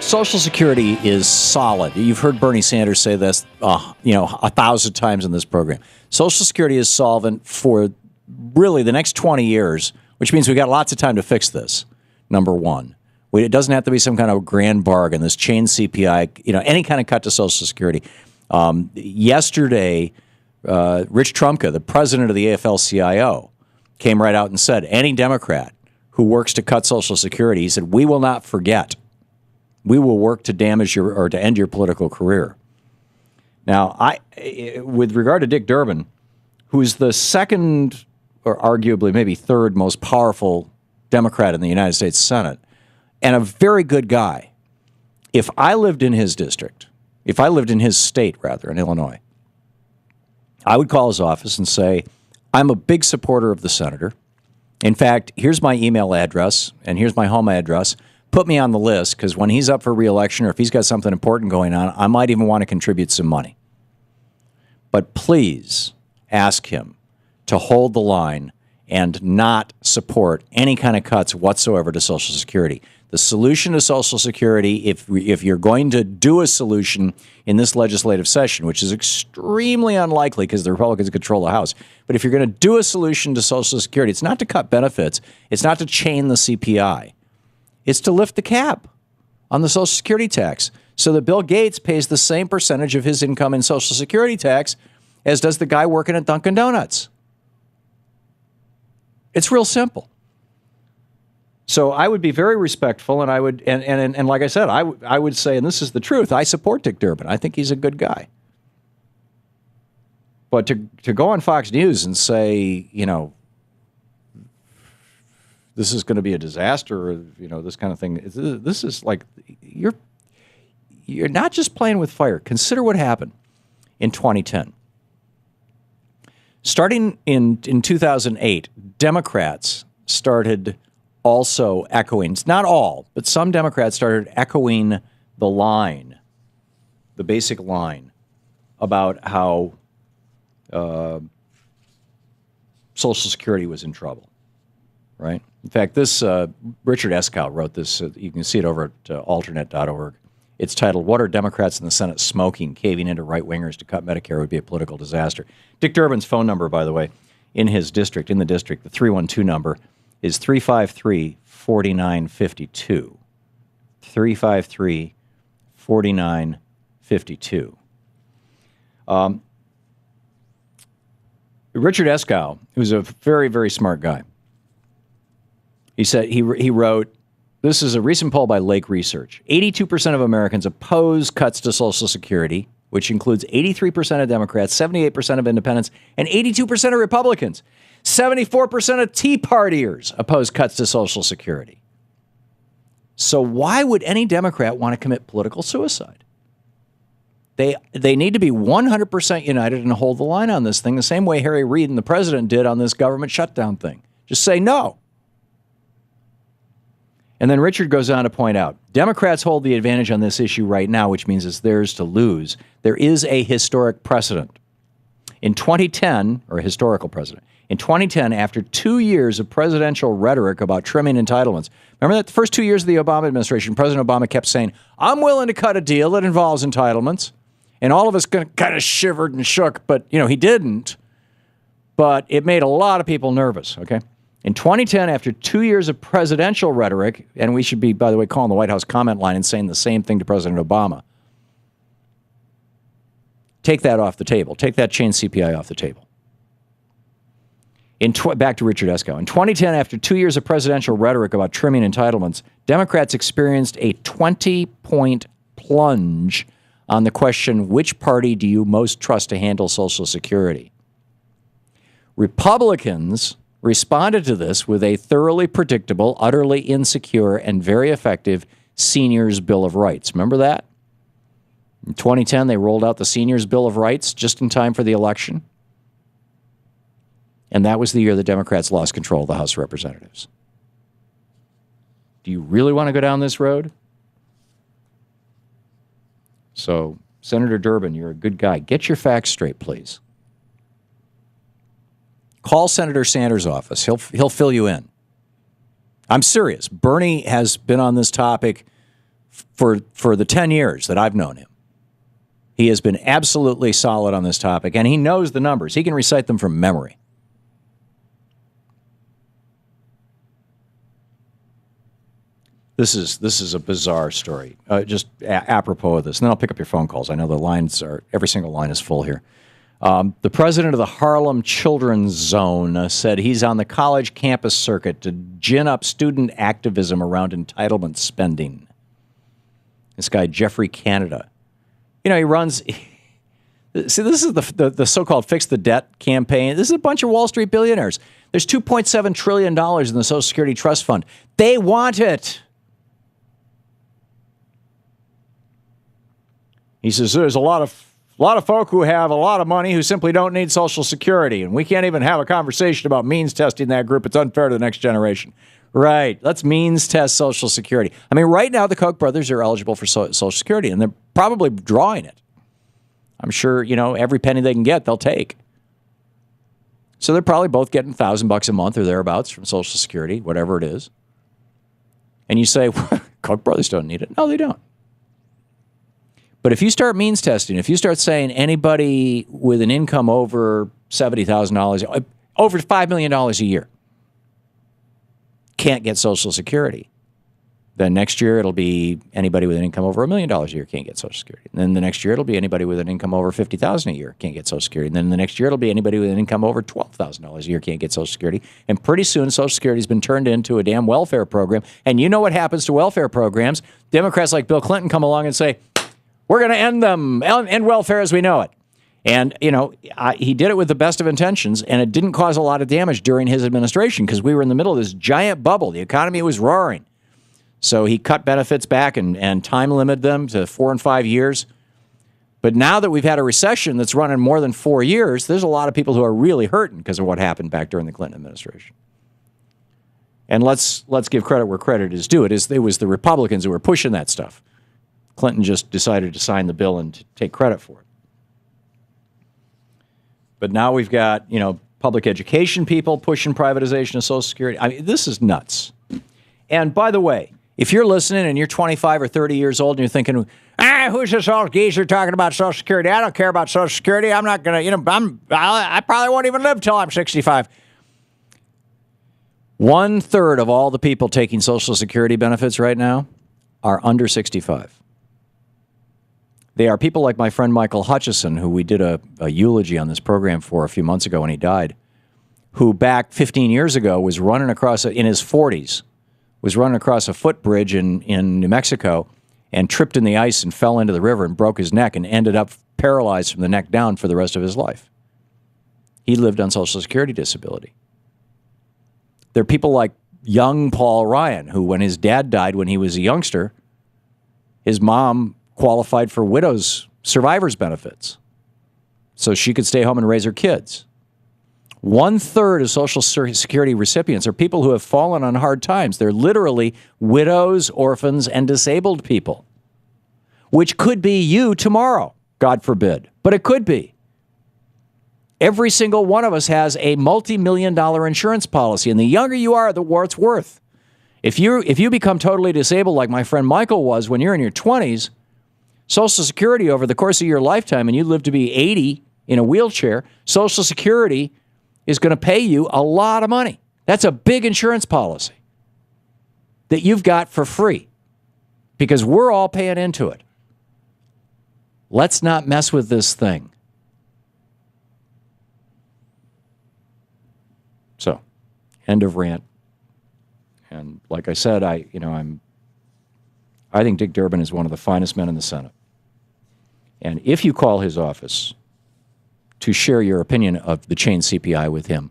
Social Security is solid. You've heard Bernie Sanders say this, 1,000 times in this program. Social Security is solvent for really the next 20 years, which means we've got lots of time to fix this, number one. It doesn't have to be some kind of grand bargain, this chain CPI, any kind of cut to Social Security. Yesterday, Rich Trumka, the president of the AFL-CIO, came right out and said, any Democrat who works to cut Social Security, he said, we will not forget. We will work to damage or to end your political career. Now, with regard to Dick Durbin, who is the second or arguably maybe third most powerful Democrat in the United States Senate, and a very good guy, if I lived in his district, if I lived in his state, rather, in Illinois, I would call his office and say, I'm a big supporter of the senator. In fact, here's my email address and here's my home address. Put me on the list, because when he's up for re-election or if he's got something important going on, I might even want to contribute some money. But please ask him to hold the line and not support any kind of cuts whatsoever to Social Security. The solution to Social Security, if you're going to do a solution in this legislative session, which is extremely unlikely because the Republicans control the House, but if you're going to do a solution to Social Security, it's not to cut benefits, it's not to chain the CPI. It's to lift the cap on the Social Security tax so that Bill Gates pays the same percentage of his income in Social Security tax as does the guy working at Dunkin' Donuts. It's real simple. So I would be very respectful, and I would, and like I said, I would say, and this is the truth, I support Dick Durbin. I think he's a good guy. But to go on Fox News and say, this is going to be a disaster, or, this kind of thing. This is like, you're not just playing with fire. Consider what happened in 2010. Starting in 2008, Democrats started also echoing, it's not all, but some Democrats started echoing the basic line about how Social Security was in trouble, right? In fact, this Richard Eskow wrote this. You can see it over at alternate.org. It's titled, What Are Democrats in the Senate Smoking? Caving into Right-Wingers to Cut Medicare Would Be a Political Disaster. Dick Durbin's phone number, by the way, in the district, the 312 number, is 353-4952. 353-4952. Richard Eskow, who's a very, very smart guy, he said, he wrote, this is a recent poll by Lake Research. 82% of Americans oppose cuts to Social Security, which includes 83% of Democrats, 78% of independents, and 82% of Republicans. 74% of Tea Partiers oppose cuts to Social Security. So why would any Democrat want to commit political suicide? They need to be 100% united and hold the line on this thing, the same way Harry Reid and the president did on this government shutdown thing. Just say no. And then Richard goes on to point out, Democrats hold the advantage on this issue right now, which means it's theirs to lose. There is a historic precedent. In 2010, or a historical precedent, in 2010, after 2 years of presidential rhetoric about trimming entitlements, remember that the first 2 years of the Obama administration, President Obama kept saying, I'm willing to cut a deal that involves entitlements. And all of us kind of shivered and shook, but, he didn't. But it made a lot of people nervous, okay? In 2010, after 2 years of presidential rhetoric, and we should be, by the way, calling the White House comment line and saying the same thing to President Obama, take that off the table. Take that chain CPI off the table. Back to Richard Eskow. In 2010, after 2 years of presidential rhetoric about trimming entitlements, Democrats experienced a 20-point plunge on the question, which party do you most trust to handle Social Security? Republicans responded to this with a thoroughly predictable, utterly insecure, and very effective Seniors' Bill of Rights. Remember that? In 2010, they rolled out the Seniors' Bill of Rights just in time for the election. And that was the year the Democrats lost control of the House of Representatives. Do you really want to go down this road? So, Senator Durbin, you're a good guy. Get your facts straight, please. Call Senator Sanders' office. He'll fill you in. I'm serious. Bernie has been on this topic for the 10 years that I've known him. He has been absolutely solid on this topic, and he knows the numbers. He can recite them from memory. This is a bizarre story, just apropos of this. And then I'll pick up your phone calls. I know every single line is full here. The president of the Harlem Children's Zone said he's on the college campus circuit to gin up student activism around entitlement spending. This guy, Jeffrey Canada. He runs... See, this is the so-called Fix the Debt campaign. This is a bunch of Wall Street billionaires. There's $2.7 trillion in the Social Security Trust Fund. They want it. He says there's a lot of folk who have a lot of money who simply don't need Social Security, and we can't even have a conversation about means testing that group. It's unfair to the next generation. Right. Let's means test Social Security. I mean, right now the Koch brothers are eligible for Social Security, and they're probably drawing it. I'm sure, every penny they can get, they'll take. So they're probably both getting $1,000 a month or thereabouts from Social Security, whatever it is. And you say, well, Koch brothers don't need it. No, they don't. But if you start means testing, if you start saying anybody with an income over $70,000, over $5 million a year, can't get Social Security, then next year it'll be anybody with an income over $1 million a year can't get Social Security. And then the next year it'll be anybody with an income over $50,000 a year can't get Social Security. And then the next year it'll be anybody with an income over $12,000 a year can't get Social Security. And pretty soon Social Security has been turned into a damn welfare program. And you know what happens to welfare programs? Democrats like Bill Clinton come along and say, we're going to end them, end welfare as we know it. And, he did it with the best of intentions, and it didn't cause a lot of damage during his administration because we were in the middle of this giant bubble. The economy was roaring. So he cut benefits back and time limited them to 4 and 5 years. But now that we've had a recession that's running more than 4 years, there's a lot of people who are really hurting because of what happened back during the Clinton administration. And let's give credit where credit is due. It was the Republicans who were pushing that stuff. Clinton just decided to sign the bill and take credit for it. But now we've got, public education people pushing privatization of Social Security. I mean, this is nuts. And by the way, if you're listening and you're 25 or 30 years old and you're thinking, who's this old geezer talking about Social Security? I don't care about Social Security. I'm not going to, I probably won't even live till I'm 65. 1/3 of all the people taking Social Security benefits right now are under 65. They are people like my friend Michael Hutchison, who we did a eulogy on this program for a few months ago when he died, who back 15 years ago was running across, in his 40s, was running across a footbridge in New Mexico and tripped in the ice and fell into the river and broke his neck and ended up paralyzed from the neck down for the rest of his life. He lived on Social Security disability. There are people like young Paul Ryan, who when his dad died when he was a youngster, his mom qualified for widow's survivor's benefits so she could stay home and raise her kids. 1/3 of Social Security recipients are people who have fallen on hard times. They're literally widows, orphans, and disabled people, which could be you tomorrow, God forbid, but it could be. Every single one of us has a multi-million-dollar insurance policy, and the younger you are, the more it's worth. If you become totally disabled like my friend Michael was when you're in your 20s, Social Security over the course of your lifetime, and you live to be 80 in a wheelchair, Social Security is going to pay you a lot of money. That's a big insurance policy that you've got for free because we're all paying into it. Let's not mess with this thing. So, end of rant. And like I said, I think Dick Durbin is one of the finest men in the Senate. And if you call his office to share your opinion of the chain CPI with him,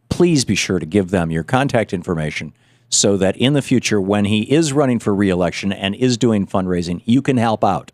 please be sure to give them your contact information so that in the future, when he is running for re-election and is doing fundraising, you can help out.